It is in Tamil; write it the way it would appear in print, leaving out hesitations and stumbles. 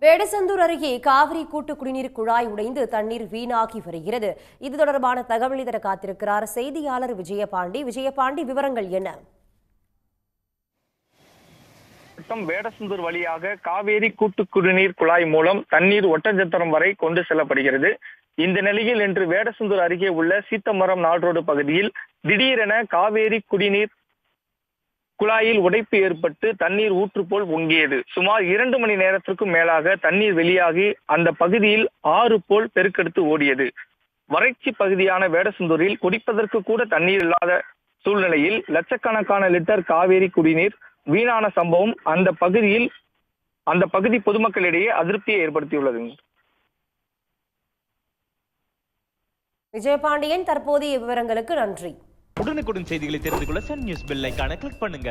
வேடசந்தூர் அருகே காவிரி கூட்டு குடிநீர் குழாய் உடைந்து தண்ணீர் வீணாகி வருகிறது. இது தொடர்பான தகவலை தர காத்திருக்கிறார் செய்தியாளர் விஜயபாண்டி. விஜயபாண்டி, விவரங்கள் என்ன? வேடசந்தூர் வழியாக காவேரி கூட்டு குடிநீர் குழாய் மூலம் தண்ணீர் ஒட்டஞ்சத்திரம் வரை கொண்டு செல்லப்படுகிறது. இந்த நிலையில் இன்று வேடசந்தூர் அருகே உள்ள சீத்தமரம் நாடு பகுதியில் திடீரென காவேரி குடிநீர் குழாயில் உடைப்பு ஏற்பட்டு தண்ணீர் ஊற்று போல் பொங்கியது. சுமார் 2 மணி நேரத்திற்கும் மேலாக தண்ணீர் வெளியாகி அந்த பகுதியில் ஆறு போல் பெருக்கெடுத்து ஓடியது. வறட்சி பகுதியான வேடசந்தூரில் குடிப்பதற்கு கூட தண்ணீர் இல்லாத சூழ்நிலையில் லட்சக்கணக்கான லிட்டர் காவேரி குடிநீர் வீணான சம்பவம் அந்த பகுதி பொதுமக்களிடையே அதிருப்தியை ஏற்படுத்தியுள்ளது. விஜயபாண்டியன், தற்போதைய விவரங்களுக்கு நன்றி. உடனுக்குடன் செய்திகளை தெரிந்து கொள்ள சன் நியூஸ் பெல் ஐகானை கிளிக் பண்ணுங்க.